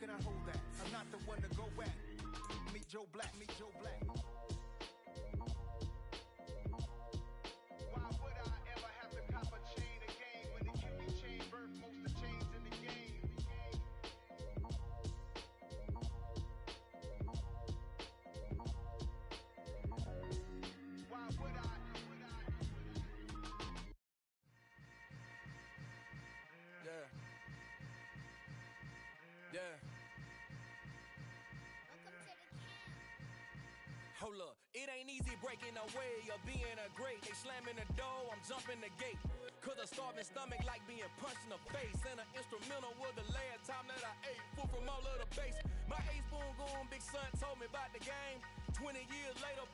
can I hold that? I'm not the one to go back. Meet Joe Black, meet Joe Black. Why would I ever have to cop a chain again when the Cuban chain birth most of the chains in the game? Why would I? Yeah. Yeah. Hold up, it ain't easy breaking away or being a great. They slamming the door, I'm jumping the gate. Cause a starving stomach like being punched in the face. And an instrumental was the last time that I ate. Food from all of the base. My ace boom goon, big son told me about the game. 20 years later,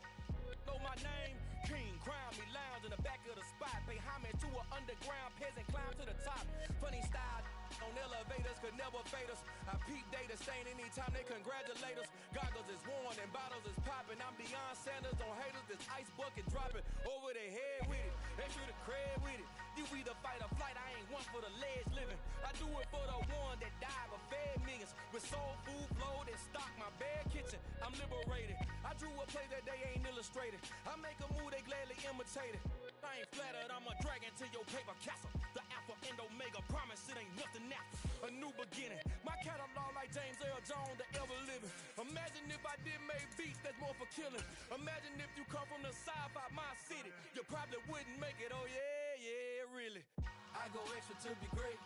know my name. King, crown me, lounge in the back of the spot. Pay homage to an underground peasant, climb to the top. Funny style on elevators could never fade us. I peep data stain anytime they congratulate us. Goggles is worn and bottles is popping. I'm Deion Sanders on haters, this ice bucket dropping over their head with it. Extra the cred with it. You either fight or flight, I ain't one for the ledge living. I do it for the one that died but fed millions. With soul food flow that stock my bare kitchen. I'm liberated. I drew a play that they ain't illustrated. I make a move, they gladly imitate it. I ain't flattered, I'm a dragon to your paper castle. The Alpha and Omega, promise it ain't nothing after. A new beginning. My catalog like James Earl Jones, the ever living. Imagine if I did make beats that's more for killing. Imagine if you come from the sci-fi, my city. You probably wouldn't make it, oh yeah, really. I go extra to be great.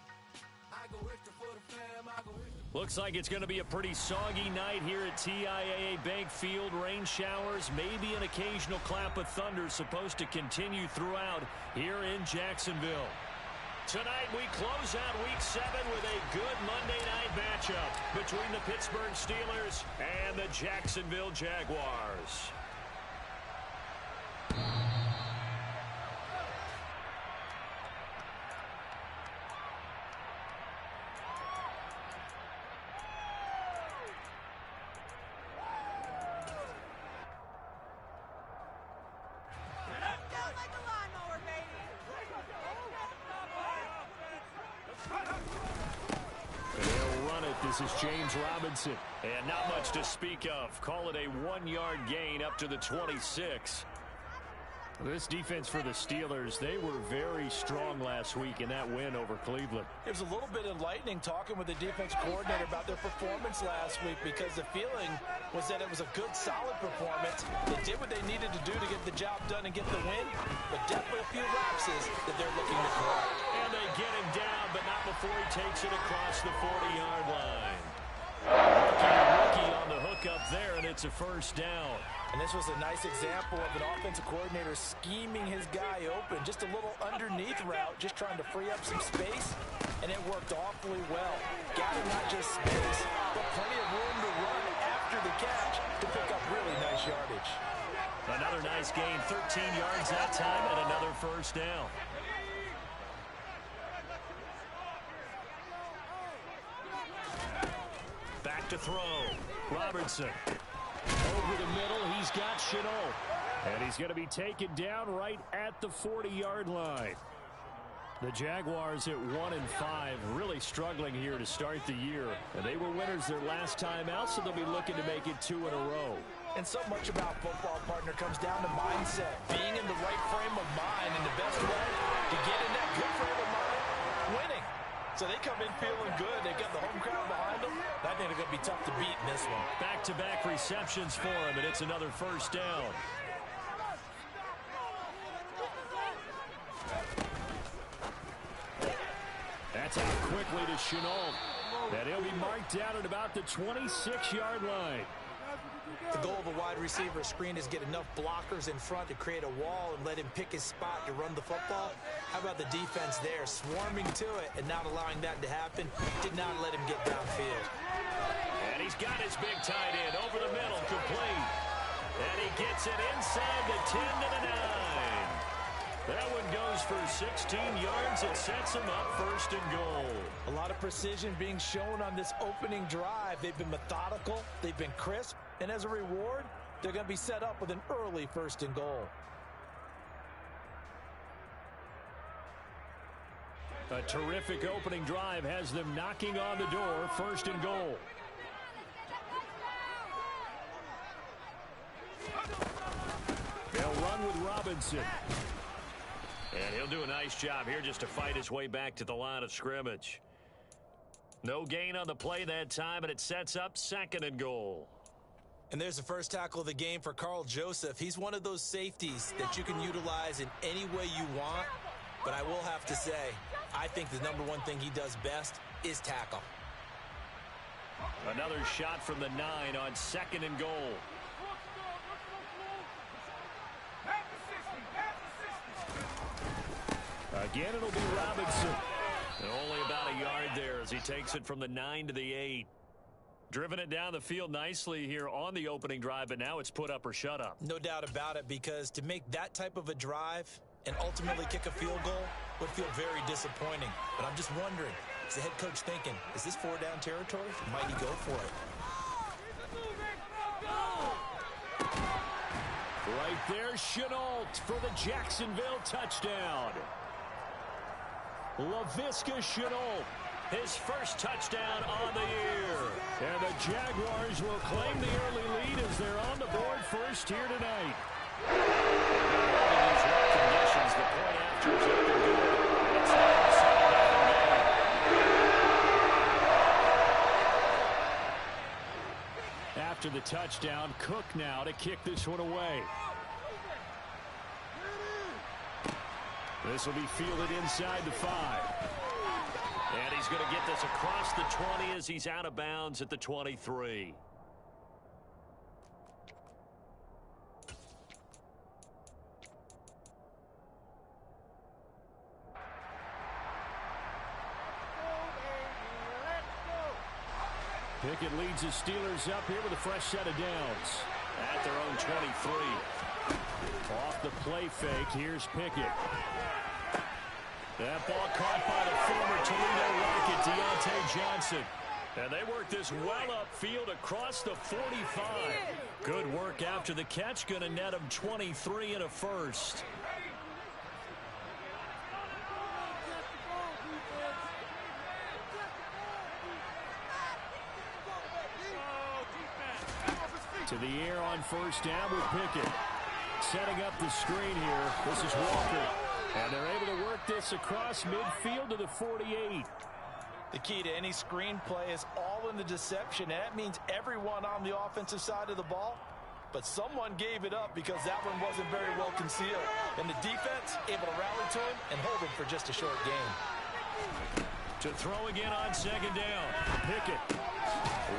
I go extra for the fam, I go extra. Looks like it's going to be a pretty soggy night here at TIAA Bank Field. Rain showers, maybe an occasional clap of thunder supposed to continue throughout here in Jacksonville. Tonight we close out Week 7 with a good Monday night matchup between the Pittsburgh Steelers and the Jacksonville Jaguars. This is James Robinson, and not much to speak of. Call it a 1-yard gain up to the 26. This defense for the Steelers, they were very strong last week in that win over Cleveland. It was a little bit enlightening talking with the defense coordinator about their performance last week because the feeling was that it was a good, solid performance. They did what they needed to do to get the job done and get the win, but definitely a few lapses that they're looking to correct. And they get him down, but not before he takes it across the 40-yard line. Rookie on the hook up there, and it's a first down. And this was a nice example of an offensive coordinator scheming his guy open. Just a little underneath route, just trying to free up some space, and it worked awfully well. Got him not just space, but plenty of room to run after the catch to pick up really nice yardage. Another nice gain, 13 yards that time, and another first down. Back to throw. Robertson. Over the middle, he's got Chenault. And he's going to be taken down right at the 40-yard line. The Jaguars at 1-5, really struggling here to start the year. And they were winners their last time out, so they'll be looking to make it 2 in a row. And so much about football, partner, comes down to mindset. Being in the right frame of mind, and the best way to get in that good frame of mind, winning. So they come in feeling good. They've got the home crowd behind them. I think they're going to be tough to beat in this one. Back-to-back receptions for him, and it's another first down. That's out quickly to Chenault. And he'll be marked down at about the 26-yard line. The goal of a wide receiver screen is get enough blockers in front to create a wall and let him pick his spot to run the football. How about the defense there, swarming to it and not allowing that to happen? Did not let him get downfield. And he's got his big tight end over the middle, complete. And he gets it inside the 10 to the 9. That one goes for 16 yards. It sets him up first and goal. A lot of precision being shown on this opening drive. They've been methodical. They've been crisp. And as a reward, they're going to be set up with an early first and goal. A terrific opening drive has them knocking on the door, first and goal. Robinson. And he'll do a nice job here just to fight his way back to the line of scrimmage. No gain on the play that time, and it sets up 2nd and goal. And there's the first tackle of the game for Carl Joseph. He's one of those safeties that you can utilize in any way you want. But I will have to say, I think the number one thing he does best is tackle. Another shot from the 9 on 2nd and goal. Again, it'll be Robinson. And only about a yard there as he takes it from the 9 to the 8. Driven it down the field nicely here on the opening drive, but now it's put up or shut up. No doubt about it, because to make that type of a drive and ultimately kick a field goal would feel very disappointing. But I'm just wondering, is the head coach thinking, is this 4-down territory? Might he go for it? Right there, Chenault for the Jacksonville touchdown. Laviska Chenault, his first touchdown on the year. And the Jaguars will claim the early lead as they're on the board first here tonight. These rough conditions, the point after is looking good. It's now a 7-0 game. After the touchdown, Cook now to kick this one away. This will be fielded inside the 5. And he's going to get this across the 20 as he's out of bounds at the 23. Pickett leads the Steelers up here with a fresh set of downs at their own 23. Off the play fake, here's Pickett. That ball caught by the former Toledo Rocket, Deontay Johnson. And they work this well upfield across the 45. Good work after the catch, going to net him 23 and a first. To the air on first down with Pickett. Setting up the screen here. This is Walker. And they're able to work this across midfield to the 48. The key to any screen play is all in the deception. And that means everyone on the offensive side of the ball. But someone gave it up because that one wasn't very well concealed. And the defense able to rally to him and hold him for just a short gain. To throw again on second down. Pickett.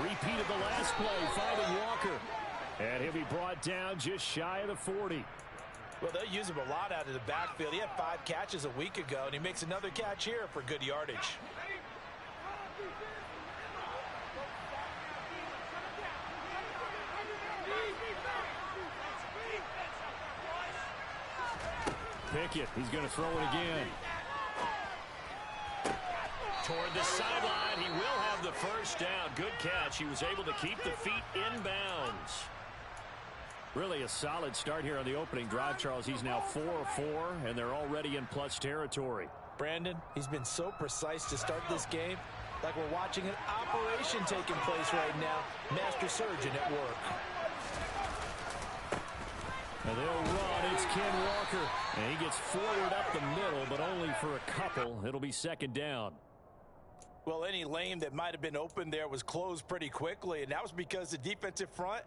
Repeat of the last play, finding Walker. And he'll be brought down just shy of the 40. Well, they'll use him a lot out of the backfield. He had 5 catches a week ago, and he makes another catch here for good yardage. Pickett, he's going to throw it again. Toward the sideline, he will have the first down. Good catch. He was able to keep the feet inbounds. Really a solid start here on the opening drive, Charles. He's now 4 of 4, and they're already in plus territory. Brandon, he's been so precise to start this game, like we're watching an operation taking place right now. Master surgeon at work. And they'll run. It's Ken Walker. And he gets forward up the middle, but only for a couple. It'll be second down. Well, any lane that might have been open there was closed pretty quickly, and that was because the defensive front,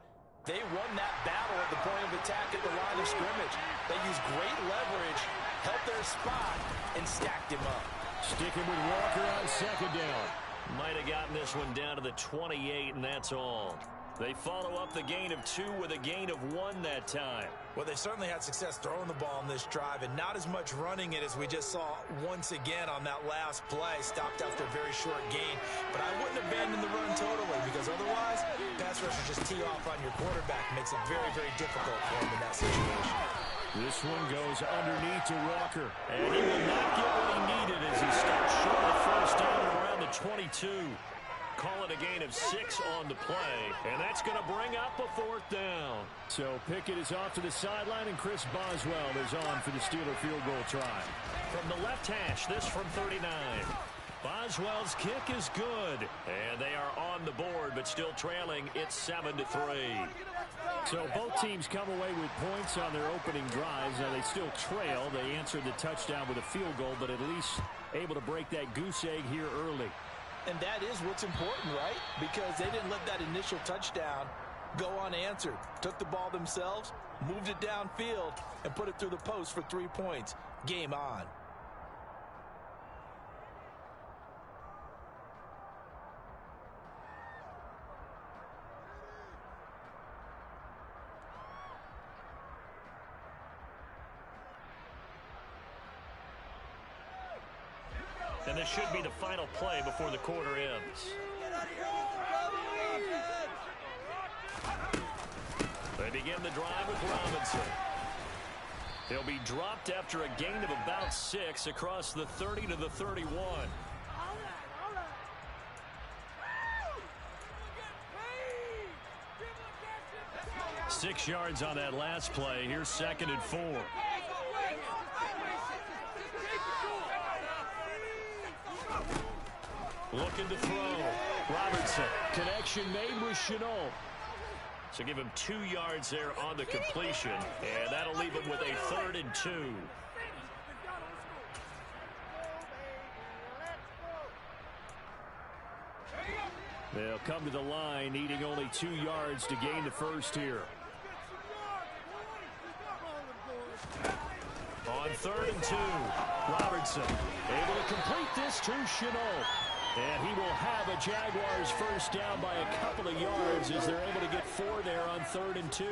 they won that battle at the point of attack at the line of scrimmage. They used great leverage, held their spot, and stacked him up. Sticking with Walker on second down. Might have gotten this one down to the 28, and that's all. They follow up the gain of 2 with a gain of 1 that time. Well, they certainly had success throwing the ball in this drive, and not as much running it as we just saw once again on that last play. Stopped after a very short gain. But I wouldn't abandon the run totally, because otherwise, pass rushers just tee off on your quarterback. Makes it very, very difficult for him in that situation. This one goes underneath to Walker. And he will not get what he needed as he stops short of the first down around the 22. Call it a gain of 6 on the play, and that's going to bring up a 4th down. So Pickett is off to the sideline, and Chris Boswell is on for the Steeler field goal try. From the left hash, this from 39. Boswell's kick is good. And they are on the board, but still trailing. It's 7-3. So both teams come away with points on their opening drives. Now they still trail. They answered the touchdown with a field goal, but at least able to break that goose egg here early. And that is what's important, right? Because they didn't let that initial touchdown go unanswered. Took the ball themselves, moved it downfield, and put it through the post for 3 points. Game on. And this should be the final play before the quarter ends. They begin the drive with Robinson. He'll be dropped after a gain of about 6 across the 30 to the 31. 6 yards on that last play. Here's 2nd and 4. Looking to throw. Robertson. Connection made with Chenault. So give him 2 yards there on the completion. And that'll leave him with a 3rd and 2. They'll come to the line, needing only 2 yards to gain the first here. On 3rd and 2, Robertson able to complete this to Chenault. And he will have a Jaguars first down by a couple of yards as they're able to get 4 there on 3rd and 2.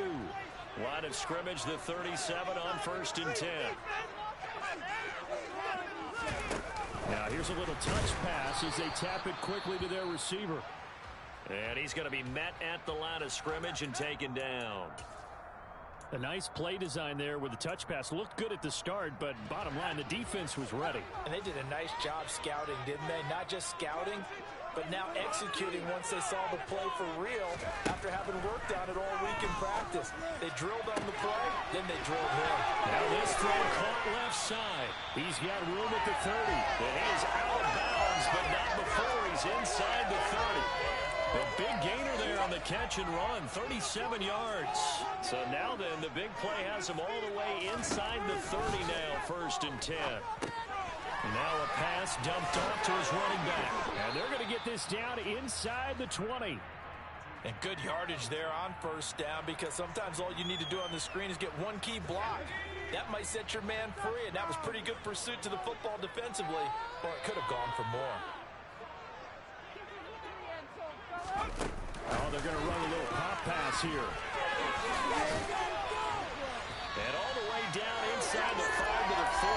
Line of scrimmage, the 37 on 1st and 10. Now here's a little touch pass as they tap it quickly to their receiver. And he's going to be met at the line of scrimmage and taken down. A nice play design there with the touch pass. Looked good at the start, but bottom line, the defense was ready. And they did a nice job scouting, didn't they? Not just scouting, but now executing once they saw the play for real after having worked on it all week in practice. They drilled on the play, then they drilled him. Now this throw caught left side. He's got room at the 30. And he is out of bounds, but not before he's inside the 30. A big gainer there on the catch and run, 37 yards. So now then, the big play has him all the way inside the 30 now, 1st and 10. And now a pass dumped off to his running back. And they're going to get this down inside the 20. And good yardage there on 1st down, because sometimes all you need to do on the screen is get one key block. That might set your man free, and that was pretty good pursuit to the football defensively, or it could have gone for more. Oh, they're going to run a little pop pass here. And all the way down inside the 5 to the 4.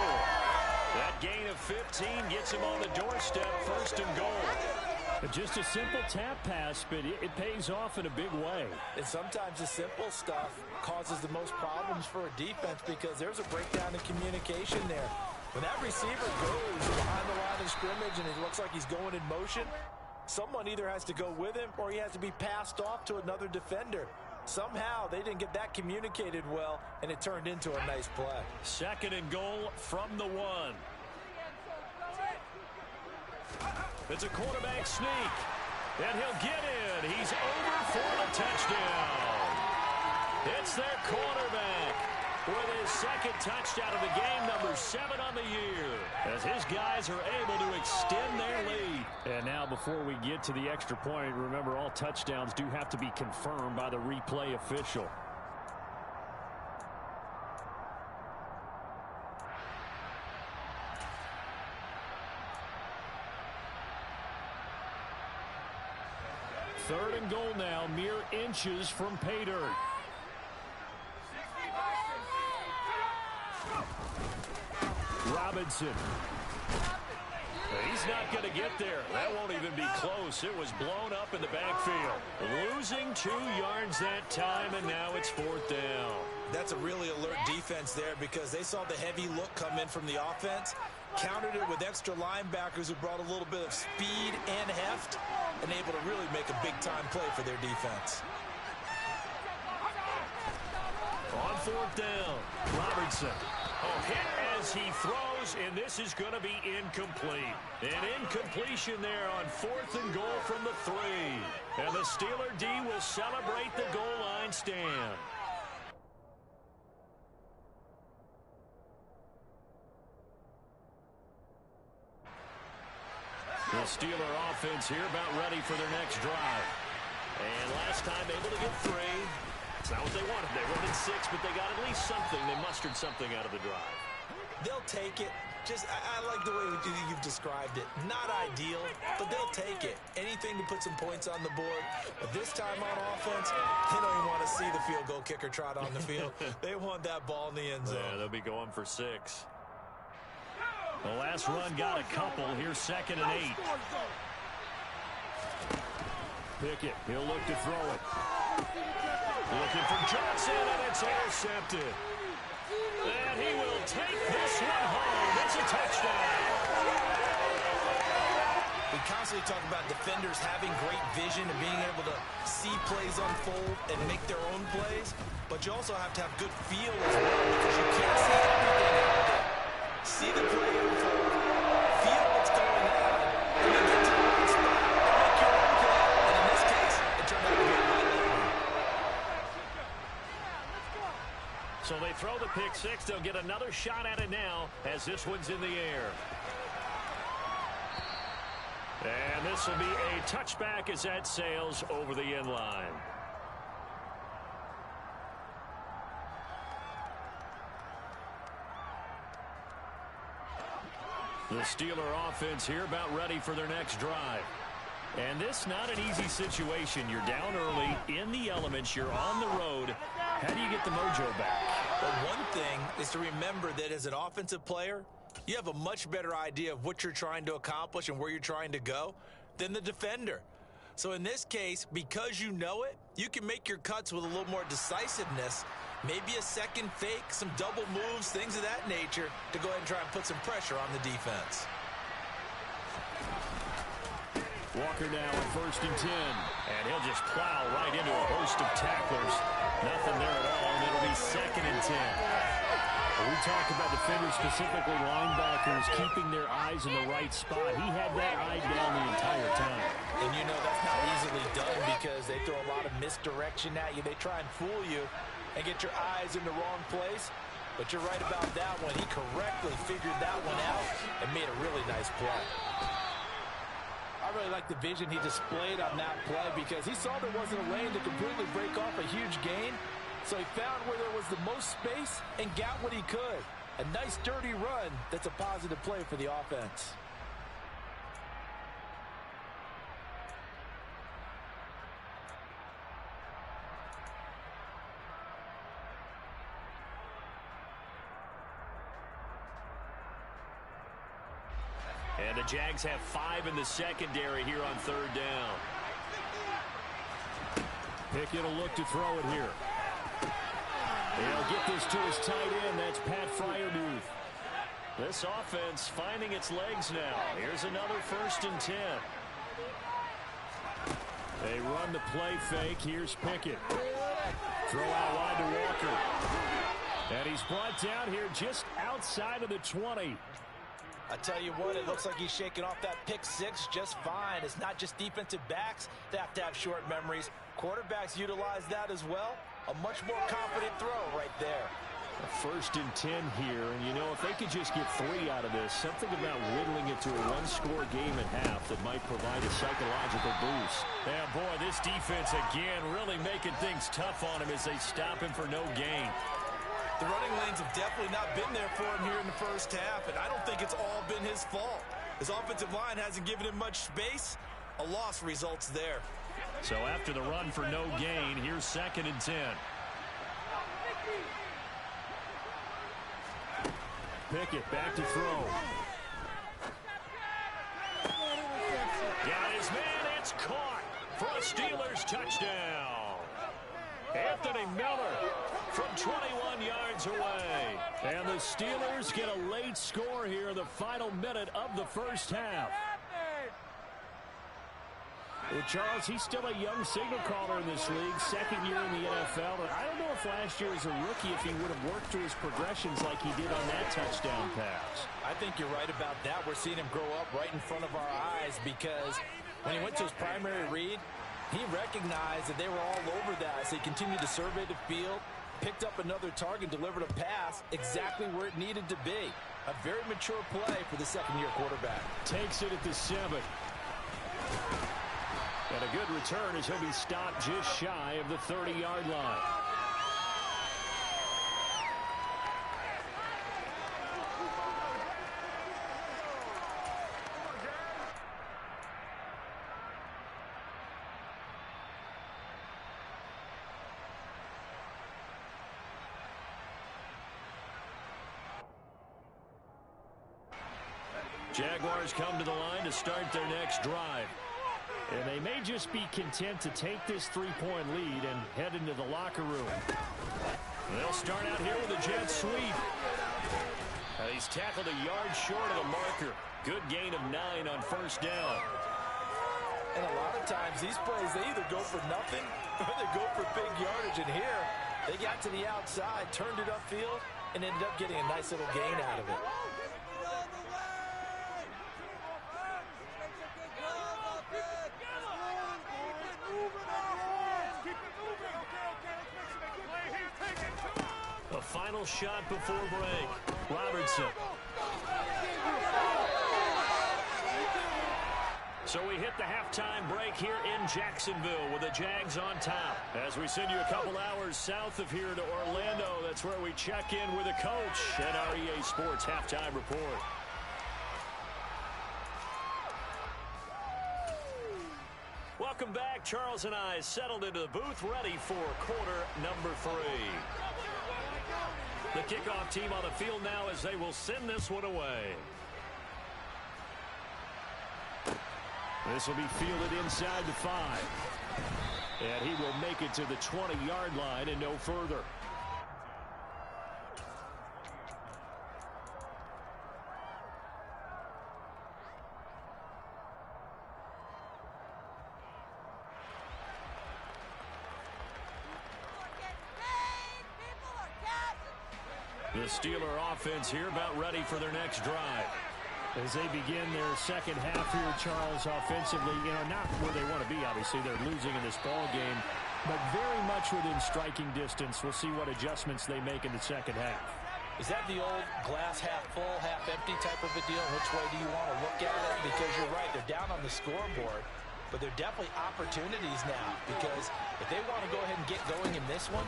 That gain of 15 gets him on the doorstep, 1st and goal. Just a simple tap pass, but it pays off in a big way. And sometimes the simple stuff causes the most problems for a defense because there's a breakdown in communication there. When that receiver goes behind the line of scrimmage and it looks like he's going in motion, someone either has to go with him or he has to be passed off to another defender. Somehow they didn't get that communicated well, and it turned into a nice play. 2nd and goal from the 1. It's a quarterback sneak, and he'll get in. He's over for the touchdown. It's their quarterback with his 2nd touchdown of the game, number 7 on the year, as his guys are able to extend their lead. And now before we get to the extra point, remember all touchdowns do have to be confirmed by the replay official. Third and goal now, mere inches from pay dirt. Robinson. He's not going to get there. That won't even be close. It was blown up in the backfield. Losing 2 yards that time, and now it's 4th down. That's a really alert defense there because they saw the heavy look come in from the offense, countered it with extra linebackers who brought a little bit of speed and heft, and able to really make a big-time play for their defense. On 4th down. Robertson. Hit as he throws, and this is going to be incomplete. An incompletion there on 4th and goal from the 3. And the Steeler D will celebrate the goal line stand. The Steeler offense here about ready for their next drive. And last time able to get 3. It's not what they wanted. They wanted 6, but they got at least something. They mustered something out of the drive. They'll take it. I like the way you've described it. Not ideal, but they'll take it. Anything to put some points on the board. But this time on offense, they don't even want to see the field goal kicker trot on the field. They want that ball in the end zone. Yeah, they'll be going for 6. The last run got a couple. Here's 2nd and 8. Pickett, he'll look to throw it. Looking for Johnson, and it's intercepted. And he will take this one home. It's a touchdown. We constantly talk about defenders having great vision and being able to see plays unfold and make their own plays, but you also have to have good feel as well because you can't see everything out there. See the play unfold, feel what's going on, and then get to the right spot and make your own play. And in this case, it turned out to be a highlight. So they throw the pick 6. They'll get another shot at it now as this one's in the air. And this will be a touchback as that sails over the end line. The Steeler offense here about ready for their next drive. And this not an easy situation. You're down early, in the elements, you're on the road. How do you get the mojo back? Well, one thing is to remember that as an offensive player, you have a much better idea of what you're trying to accomplish and where you're trying to go than the defender. So in this case, because you know it, you can make your cuts with a little more decisiveness, maybe a second fake, some double moves, things of that nature, to go ahead and try and put some pressure on the defense. Walker now on 1st and 10. And he'll just plow right into a host of tacklers. Nothing there at all, and it'll be 2nd and 10. We talk about defenders, specifically linebackers, keeping their eyes in the right spot. He had that eye down the entire time. And you know that's not easily done because they throw a lot of misdirection at you. They try and fool you and get your eyes in the wrong place. But you're right about that one. He correctly figured that one out and made a really nice play. I really like the vision he displayed on that play because he saw there wasn't a lane to completely break off a huge gain. So he found where there was the most space and got what he could. A nice, dirty run that's a positive play for the offense. And the Jags have 5 in the secondary here on 3rd down. Pickett will look to throw it here. He'll get this to his tight end. That's Pat Fryermuth. This offense finding its legs now. Here's another 1st and 10. They run the play fake. Here's Pickett. Throw out wide to Walker. And he's brought down here just outside of the 20. I tell you what, it looks like he's shaking off that pick 6 just fine. It's not just defensive backs that have to have short memories. Quarterbacks utilize that as well. A much more confident throw right there. A 1st and 10 here, and you know, if they could just get 3 out of this, something about whittling it to a one-score game at half that might provide a psychological boost. Yeah, boy, this defense again really making things tough on him as they stop him for no gain. The running lanes have definitely not been there for him here in the first half, and I don't think it's all been his fault. His offensive line hasn't given him much space. A loss results there. So after the run for no gain, here's 2nd and 10. Pickett back to throw. Got his man, it's caught for a Steelers touchdown. Anthony Miller from 21 yards away. And the Steelers get a late score here in the final minute of the first half. Well, Charles, he's still a young signal caller in this league, second year in the NFL. And I don't know if last year as a rookie, if he would have worked through his progressions like he did on that touchdown pass. I think you're right about that. We're seeing him grow up right in front of our eyes because when he went to his primary read, he recognized that they were all over that. So he continued to survey the field, picked up another target, delivered a pass exactly where it needed to be. A very mature play for the second-year quarterback. Takes it at the 7. And a good return as he'll be stopped just shy of the 30-yard line. Jaguars come to the line to start their next drive. And they may just be content to take this 3-point lead and head into the locker room. They'll start out here with a jet sweep. He's tackled a yard short of the marker. Good gain of 9 on first down. And a lot of times these plays, they either go for nothing or they go for big yardage. And here, they got to the outside, turned it upfield, and ended up getting a nice little gain out of it. Final shot before break. Robertson. So we hit the halftime break here in Jacksonville with the Jags on top. As we send you a couple hours south of here to Orlando, that's where we check in with the coach at our EA Sports Halftime Report. Welcome back. Charles and I settled into the booth, ready for quarter number 3. The kickoff team on the field now as they will send this one away. This will be fielded inside the 5. And he will make it to the 20-yard line and no further. The Steeler offense here about ready for their next drive. As they begin their second half here, Charles, offensively, not where they want to be, obviously. They're losing in this ball game, but very much within striking distance. We'll see what adjustments they make in the second half. Is that the old glass half full, half empty type of a deal? Which way do you want to look at it? Because you're right, they're down on the scoreboard, but they're definitely opportunities now because if they want to go ahead and get going in this one,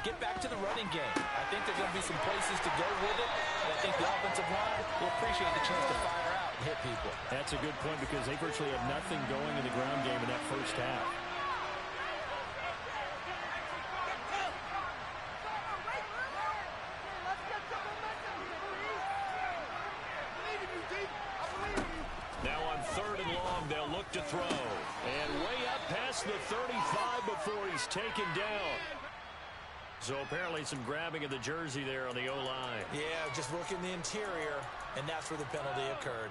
get back to the running game. I think there's going to be some places to go with it, and I think the offensive line will appreciate the chance to fire out and hit people. That's a good point because they virtually had nothing going in the ground game in that first half. Now on 3rd and long, they'll look to throw. And way up past the 35 before he's taken down. So apparently some grabbing of the jersey there on the O-line. Yeah, just look in the interior, and that's where the penalty occurred.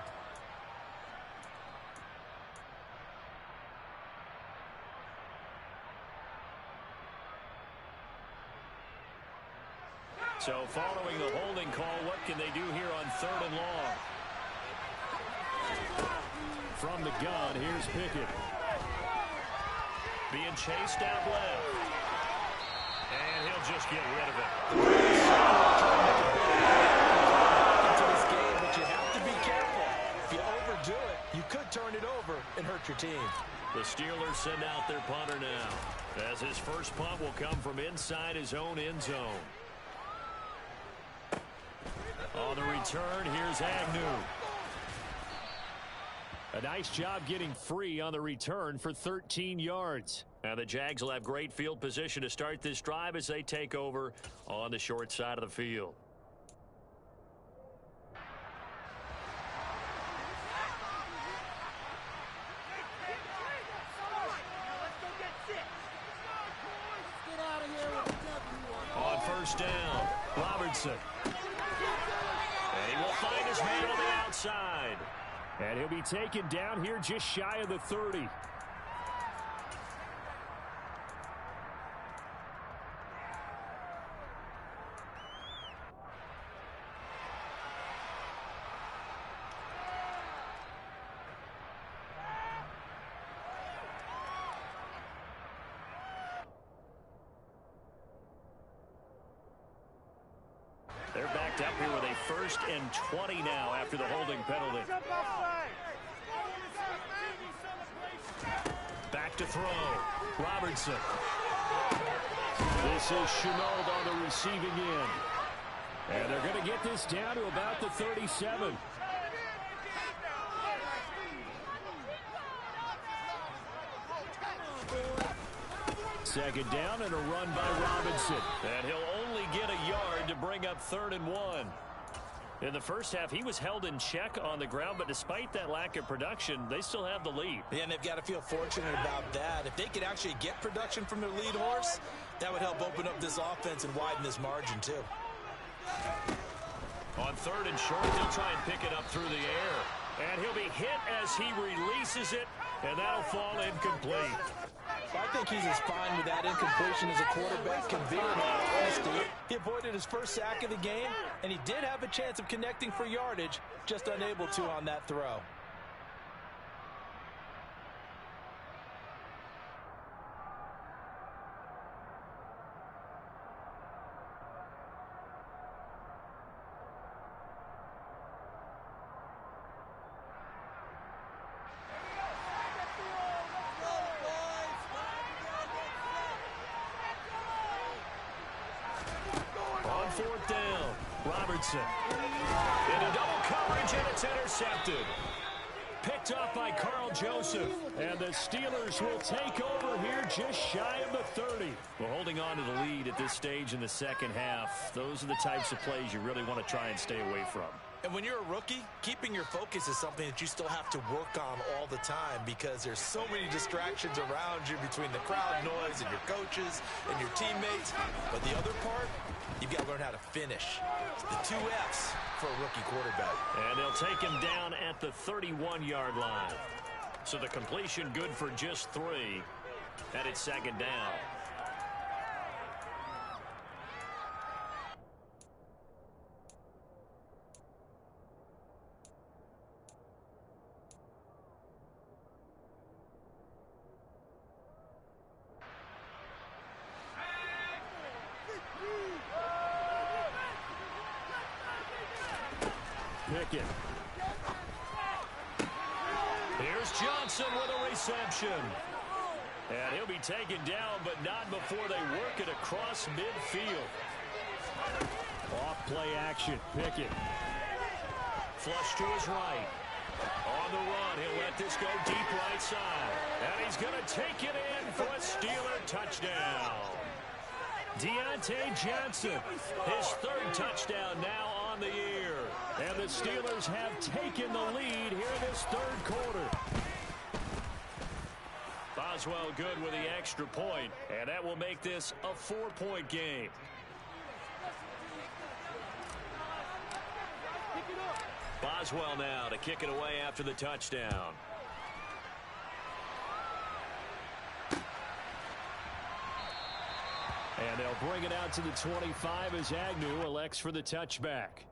So following the holding call, what can they do here on 3rd and long? From the gun, here's Pickett. Being chased out left. And he'll just get rid of it. Into this game, but you have to be careful. If you overdo it, you could turn it over and hurt your team. The Steelers send out their punter now, as his first punt will come from inside his own end zone. On the return, here's Agnew. A nice job getting free on the return for 13 yards. Now the Jags will have great field position to start this drive as they take over on the short side of the field. On first down, Robertson. And he will find his man on the outside. And he'll be taken down here just shy of the 30. They're backed up here with a 1st and 20 now after the holding penalty. Back to throw. Robertson. This is Chenault on the receiving end. And they're going to get this down to about the 37. Second down and a run by Robinson. And he'll only get a yard to bring up 3rd and 1. In the first half, he was held in check on the ground, but despite that lack of production, they still have the lead. Yeah, and they've got to feel fortunate about that. If they could actually get production from their lead horse, that would help open up this offense and widen this margin, too. On 3rd and short, he'll try and pick it up through the air. And he'll be hit as he releases it, and that'll fall incomplete. I think he's as fine with that incompletion as a quarterback can be, in all honesty. He avoided his first sack of the game, and he did have a chance of connecting for yardage, just unable to on that throw. On 4th down, Robertson. Into double coverage, and it's intercepted. Picked off by Carl Joseph. And the Steelers will take over here just shy of the 30. Well, holding on to the lead at this stage in the second half, those are the types of plays you really want to try and stay away from. And when you're a rookie, keeping your focus is something that you still have to work on all the time because there's so many distractions around you between the crowd noise and your coaches and your teammates. But the other part, you've got to learn how to finish. It's the 2 F's for a rookie quarterback. And they'll take him down at the 31-yard line. So the completion good for just 3. And it's 2nd down. Pickett. Here's Johnson with a reception. And he'll be taken down, but not before they work it across midfield. Off play action. Pickett. Flush to his right. On the run, he'll let this go deep right side. And he's going to take it in for a Steeler touchdown. Deontay Johnson, his 3rd touchdown now on the year. And the Steelers have taken the lead here in this 3rd quarter. Boswell good with the extra point, and that will make this a 4-point game. Boswell now to kick it away after the touchdown. And they'll bring it out to the 25 as Agnew elects for the touchback.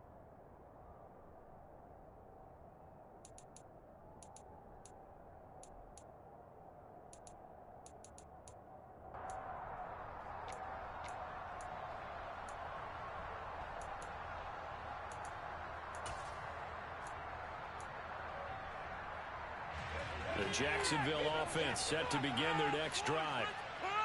The Jacksonville offense set to begin their next drive.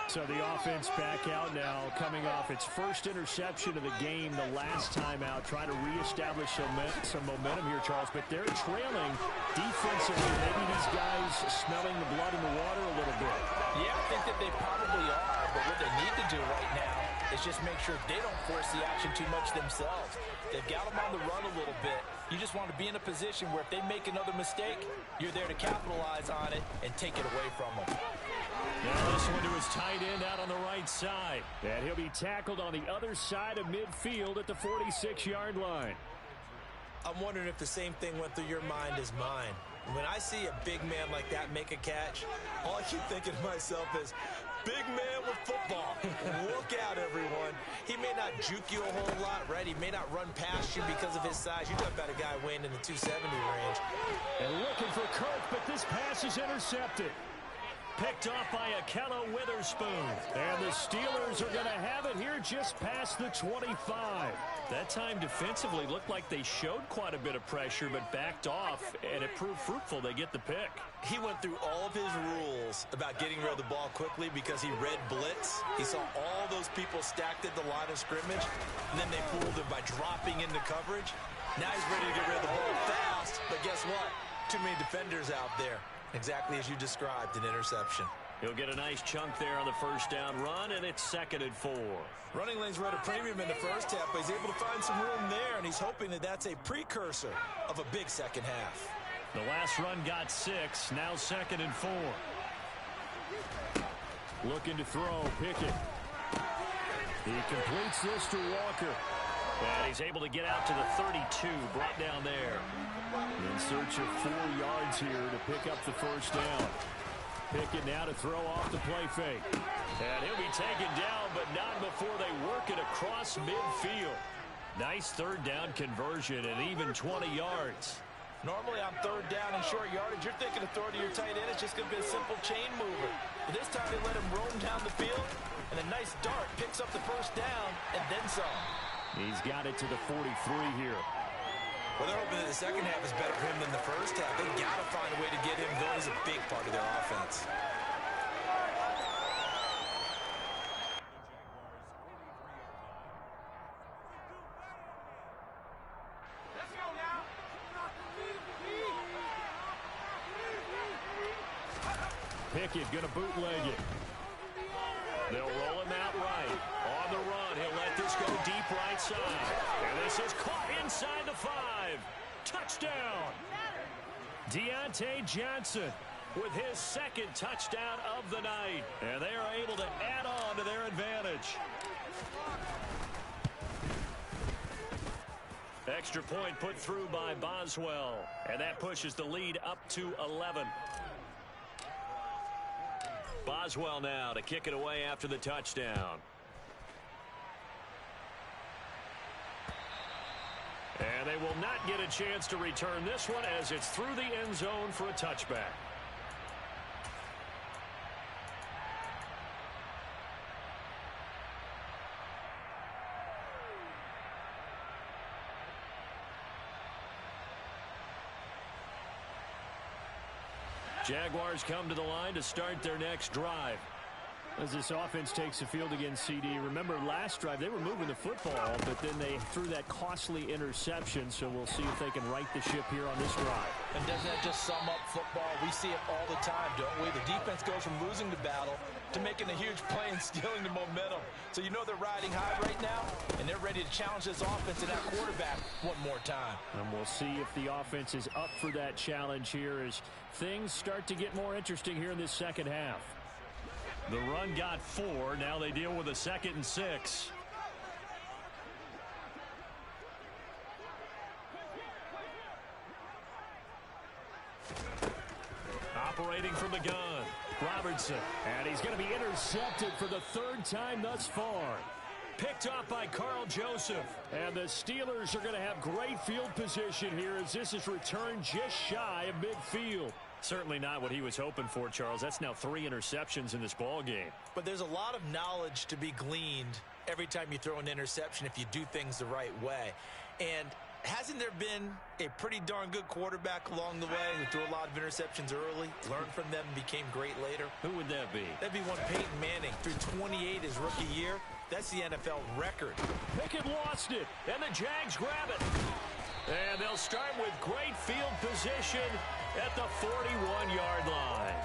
So the offense back out now, coming off its first interception of the game the last time out, trying to reestablish some momentum here, Charles. But they're trailing defensively. Maybe these guys smelling the blood in the water a little bit. Yeah, I think that they probably are. But what they need to do right now is just make sure they don't force the action too much themselves. They've got them on the run a little bit. You just want to be in a position where if they make another mistake, you're there to capitalize on it and take it away from them. Now this one to his tight end out on the right side. And he'll be tackled on the other side of midfield at the 46-yard line. I'm wondering if the same thing went through your mind as mine. When I see a big man like that make a catch, all I keep thinking to myself is, big man with football. Look out, everyone. He may not juke you a whole lot, right? He may not run past you because of his size. You're talking about a guy weighing in the 270 range. And looking for Kirk, but this pass is intercepted. Picked off by Akello Witherspoon. And the Steelers are going to have it here just past the 25. That time defensively looked like they showed quite a bit of pressure but backed off, and it proved fruitful. They get the pick. He went through all of his rules about getting rid of the ball quickly because he read blitz. He saw all those people stacked at the line of scrimmage, and then they fooled him by dropping into coverage. Now he's ready to get rid of the ball fast, but guess what? Too many defenders out there. Exactly as you described, an interception. He'll get a nice chunk there on the first down run, and it's 2nd and 4. Running lanes were at a premium in the first half, but he's able to find some room there, and he's hoping that that's a precursor of a big second half. The last run got 6, now 2nd and 4. Looking to throw, Pickett. He completes this to Walker. And he's able to get out to the 32, brought down there. In search of 4 yards here to pick up the first down. Pickett now to throw off the play fake. And he'll be taken down, but not before they work it across midfield. Nice third down conversion and even 20 yards. Normally on third down and short yardage, you're thinking of throwing to your tight end. It's just going to be a simple chain mover. But this time they let him roam down the field, and a nice dart picks up the first down and then some. He's got it to the 43 here. Well, they're hoping that the second half is better for him than the first half. They've got to find a way to get him going. He's a big part of their offense. Pickett going to bootleg it. They'll roll him out right. On the run, he'll let this go deep right side. And this is caught inside the 5. Touchdown. Deontay Johnson with his 2nd touchdown of the night. And they are able to add on to their advantage. Extra point put through by Boswell. And that pushes the lead up to 11. Boswell now to kick it away after the touchdown. And they will not get a chance to return this one as it's through the end zone for a touchback. Jaguars come to the line to start their next drive. As this offense takes the field against CD, remember last drive they were moving the football, but then they threw that costly interception, so we'll see if they can right the ship here on this drive. And doesn't that just sum up football? We see it all the time, don't we? The defense goes from losing the battle to making a huge play and stealing the momentum. So you know they're riding high right now, and they're ready to challenge this offense and that quarterback one more time. And we'll see if the offense is up for that challenge here as things start to get more interesting here in this second half. The run got 4. Now they deal with a 2nd and 6. Operating from the gun, Robertson. And he's going to be intercepted for the 3rd time thus far. Picked off by Carl Joseph. And the Steelers are going to have great field position here as this is returned just shy of midfield. Certainly not what he was hoping for, Charles. That's now 3 interceptions in this ball game. But there's a lot of knowledge to be gleaned every time you throw an interception if you do things the right way. And hasn't there been a pretty darn good quarterback along the way who threw a lot of interceptions early, learned from them, and became great later? Who would that be? That'd be one Peyton Manning. Threw 28 his rookie year. That's the NFL record. Pickett lost it, and the Jags grab it. And they'll start with great field position at the 41-yard line.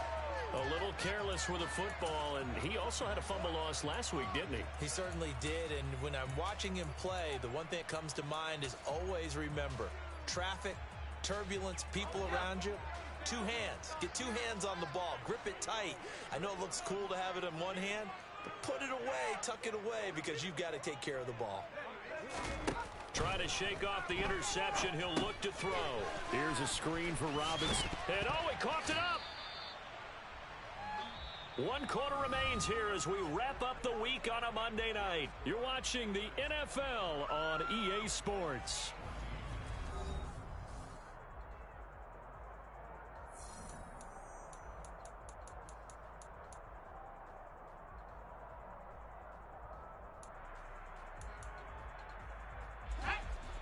A little careless with the football, and he also had a fumble loss last week, didn't he? He certainly did, and when I'm watching him play, the one thing that comes to mind is always remember, traffic, turbulence, people around you, 2 hands. Get 2 hands on the ball. Grip it tight. I know it looks cool to have it in one hand, but put it away, tuck it away, because you've got to take care of the ball. Try to shake off the interception. He'll look to throw. Here's a screen for Robinson. And oh, he coughed it up. 1 quarter remains here as we wrap up the week on a Monday night. You're watching the NFL on EA Sports.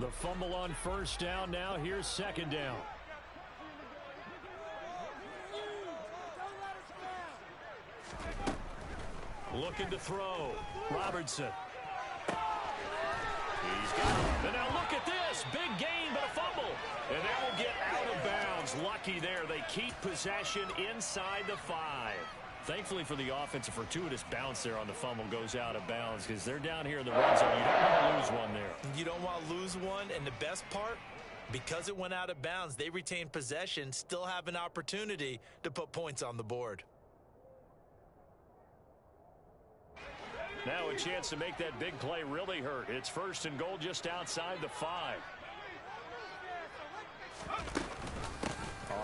The fumble on first down. Now here's second down. Looking to throw. Robertson. He's got it. And now look at this. Big gain, but a fumble. And that will get out of bounds. Lucky there. They keep possession inside the 5. Thankfully for the offense, a fortuitous bounce there on the fumble goes out of bounds because they're down here in the red zone. You don't want to lose one there. You don't want to lose one, and the best part, because it went out of bounds, they retain possession, still have an opportunity to put points on the board. Now a chance to make that big play really hurt. It's first and goal just outside the 5.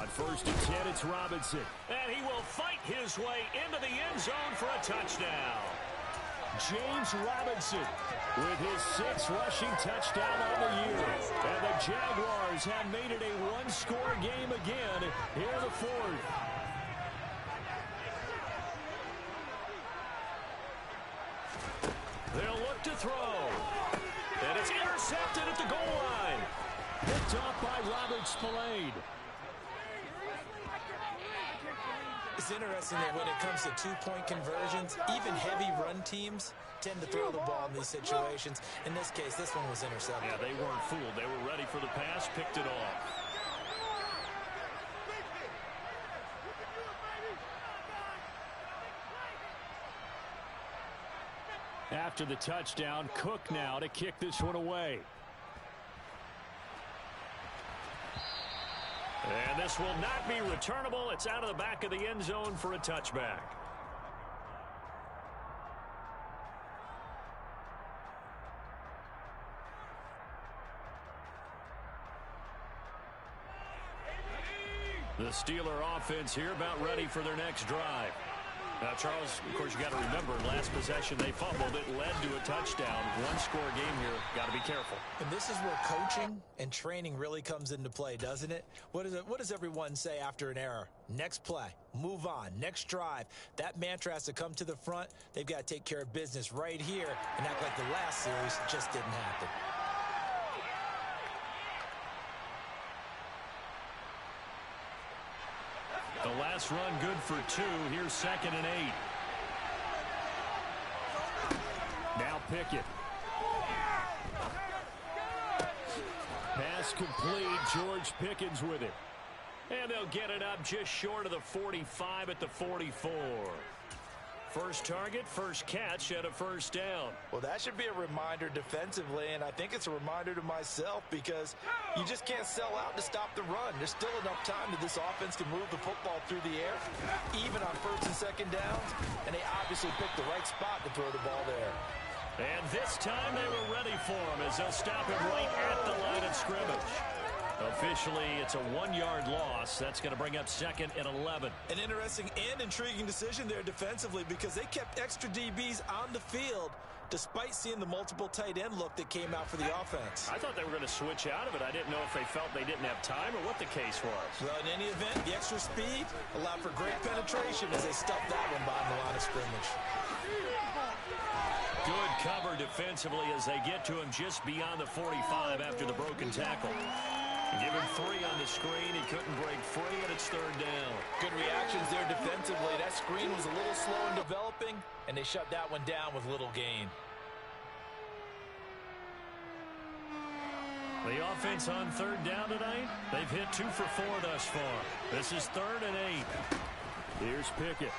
On first and 10, it's Robinson. And he will fight his way into the end zone for a touchdown. James Robinson with his 6th rushing touchdown on the year. And the Jaguars have made it a one-score game again here in the 4th. They'll look to throw. And it's intercepted at the goal line. Picked off by Robert Spillane. It's interesting that when it comes to two-point conversions, even heavy run teams tend to throw the ball in these situations. In this case, this one was intercepted. Yeah, they weren't fooled. They were ready for the pass, picked it off. After the touchdown, Cook now to kick this one away. And this will not be returnable. It's out of the back of the end zone for a touchback. The Steeler offense here about ready for their next drive. Now, Charles, of course, you got to remember, last possession they fumbled. It led to a touchdown. One-score game here. Got to be careful. And this is where coaching and training really comes into play, doesn't it? What does everyone say after an error? Next play, move on, next drive. That mantra has to come to the front. They've got to take care of business right here and act like the last series just didn't happen. The last run good for 2. Here's 2nd and 8. Now Pickett. Pass complete. George Pickens with it. And they'll get it up just short of the 45 at the 44. First target, first catch at a first down. Well, that should be a reminder defensively, and I think it's a reminder to myself because you just can't sell out to stop the run. There's still enough time that this offense can move the football through the air, even on first and second downs, and they obviously picked the right spot to throw the ball there. And this time they were ready for him as they'll stop him right at the line of scrimmage. Officially, it's a 1-yard loss. That's going to bring up 2nd and 11. An interesting and intriguing decision there defensively because they kept extra DBs on the field despite seeing the multiple tight end look that came out for the offense. I thought they were going to switch out of it. I didn't know if they felt they didn't have time or what the case was. Well, in any event, the extra speed allowed for great penetration as they stuffed that one behind the line of scrimmage. Good cover defensively as they get to him just beyond the 45 after the broken tackle. Give him 3 on the screen. He couldn't break free, and it's 3rd down. Good reactions there defensively. That screen was a little slow in developing, and they shut that one down with little gain. The offense on 3rd down tonight, they've hit 2 for 4 thus far. This is 3rd and 8. Here's Pickett.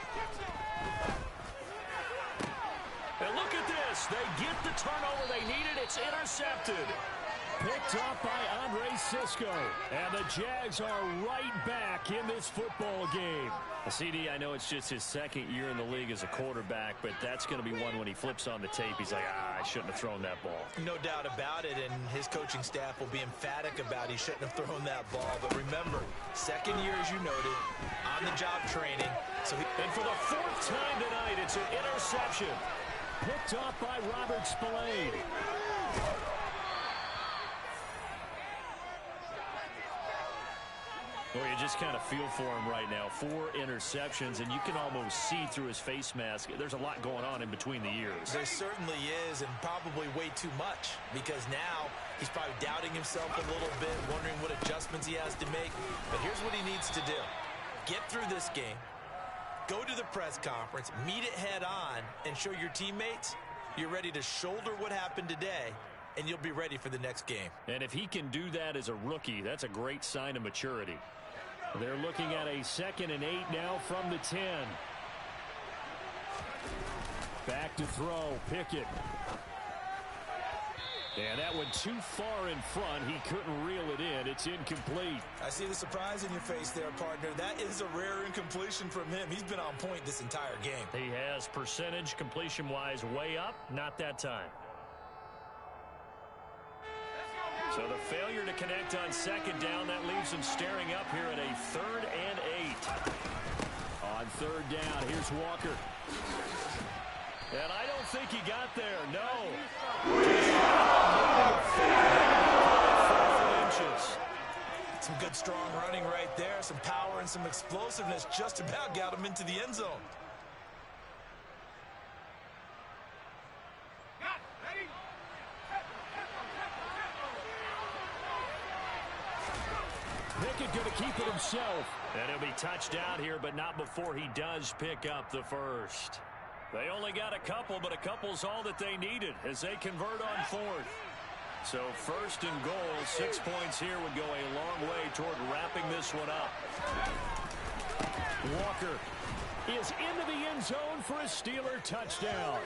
And look at this. They get the turnover they needed. It's intercepted. Picked up by Andre Sisco. And the Jags are right back in this football game. CD, I know it's just his 2nd year in the league as a quarterback, but that's going to be one when he flips on the tape. He's like, I shouldn't have thrown that ball. No doubt about it, and his coaching staff will be emphatic about he shouldn't have thrown that ball. But remember, 2nd year, as you noted, on-the-job training. And for the 4th time tonight, it's an interception. Picked off by Robert Spillane. Well, Boy, you just kind of feel for him right now. 4 interceptions, and you can almost see through his face mask. There's a lot going on in between the ears. There certainly is, and probably way too much, because now he's probably doubting himself a little bit, wondering what adjustments he has to make. But here's what he needs to do. Get through this game, go to the press conference, meet it head on, and show your teammates you're ready to shoulder what happened today, and you'll be ready for the next game. And if he can do that as a rookie, that's a great sign of maturity. They're looking at a 2nd and 8 now from the 10. Back to throw, Pickett. And that went too far in front. He couldn't reel it in. It's incomplete. I see the surprise in your face there, partner. That is a rare incompletion from him. He's been on point this entire game. He has percentage completion-wise way up. Not that time. So the failure to connect on 2nd down, that leaves him staring up here at a 3rd and 8. On 3rd down, here's Walker. And I don't think he got there, no. Some good strong running right there, some power and some explosiveness just about got him into the end zone. Pickett going to keep it himself. And he'll be touched out here, but not before he does pick up the first. They only got a couple, but a couple's all that they needed as they convert on 4th. So 1st and goal, 6 points here would go a long way toward wrapping this one up. Walker is into the end zone for a Steeler touchdown.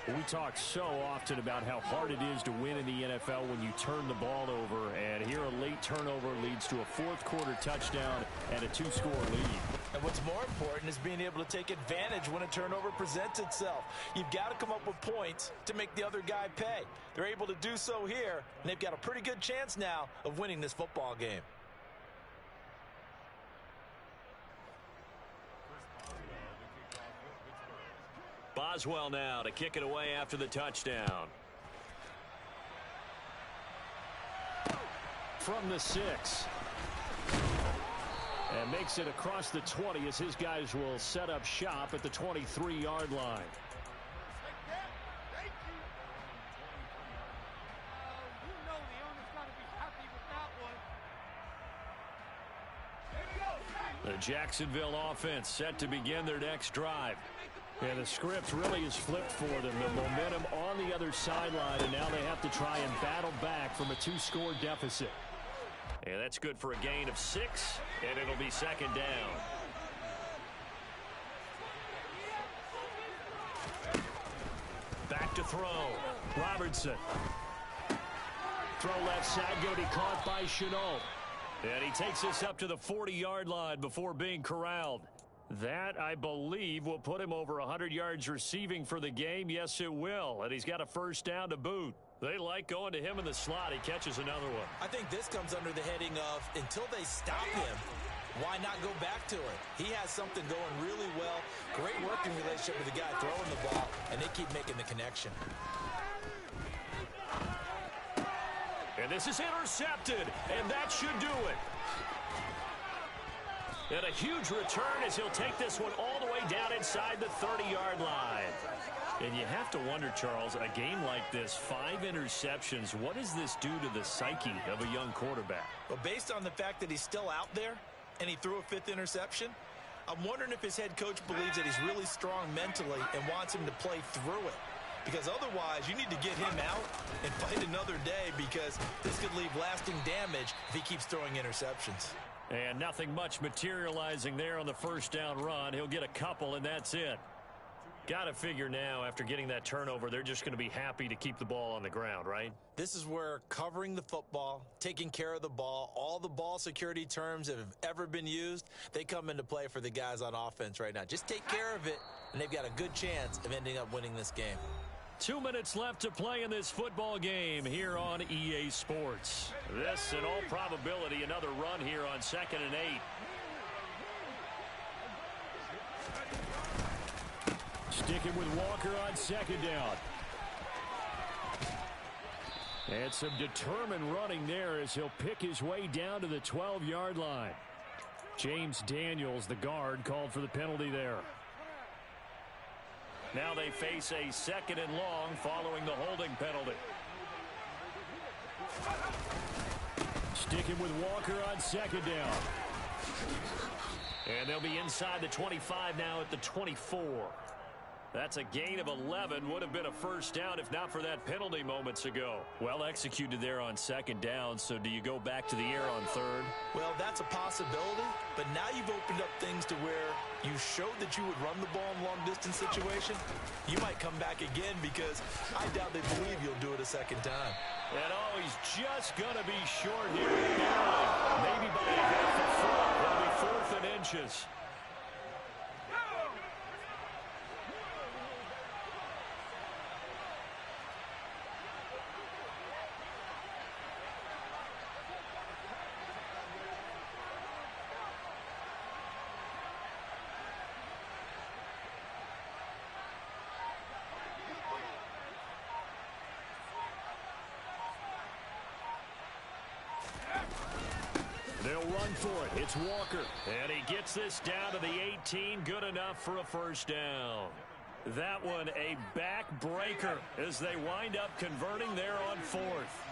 We talk so often about how hard it is to win in the NFL when you turn the ball over, and here a late turnover leads to a 4th quarter touchdown and a 2-score lead. And what's more important is being able to take advantage when a turnover presents itself. You've got to come up with points to make the other guy pay. They're able to do so here, and they've got a pretty good chance now of winning this football game. Boswell now to kick it away after the touchdown. From the 6. And makes it across the 20 as his guys will set up shop at the 23-yard line. The Jacksonville offense set to begin their next drive. And the script really is flipped for them. The momentum on the other sideline, and now they have to try and battle back from a 2-score deficit. And that's good for a gain of 6, and it'll be 2nd down. Back to throw. Robertson. Throw left side, going to be caught by Chenault. And he takes this up to the 40-yard line before being corralled. That, I believe, will put him over 100 yards receiving for the game. Yes, it will. And he's got a 1st down to boot. They like going to him in the slot. He catches another one. I think this comes under the heading of, until they stop him, why not go back to it? He has something going really well. Great working relationship with the guy throwing the ball, and they keep making the connection. And this is intercepted, and that should do it. And a huge return as he'll take this one all the way down inside the 30-yard line. And you have to wonder, Charles, a game like this, 5 interceptions, what does this do to the psyche of a young quarterback? Well, based on the fact that he's still out there and he threw a 5th interception, I'm wondering if his head coach believes that he's really strong mentally and wants him to play through it. Because otherwise, you need to get him out and fight another day, because this could leave lasting damage if he keeps throwing interceptions. And nothing much materializing there on the 1st down run. He'll get a couple, and that's it. Got to figure now, after getting that turnover, they're just going to be happy to keep the ball on the ground, right? This is where covering the football, taking care of the ball, all the ball security terms that have ever been used, they come into play for the guys on offense right now. Just take care of it, and they've got a good chance of ending up winning this game. 2 minutes left to play in this football game here on EA Sports. This, in all probability, another run here on 2nd and 8. Sticking with Walker on 2nd down. And some determined running there as he'll pick his way down to the 12-yard line. James Daniels, the guard, called for the penalty there. Now they face a 2nd and long following the holding penalty. Sticking with Walker on 2nd down. And they'll be inside the 25 now at the 24. That's a gain of 11. Would have been a first down if not for that penalty moments ago. Well executed there on 2nd down, so do you go back to the air on 3rd? Well, that's a possibility, but now you've opened up things to where you showed that you would run the ball in long-distance situation. You might come back again because I doubt they believe you'll do it a 2nd time. And he's just going to be short here. Barely. Maybe by a half a foot. It'll be 4th and inches. They'll run for it. It's Walker. And he gets this down to the 18. Good enough for a first down. That one a backbreaker as they wind up converting there on 4th.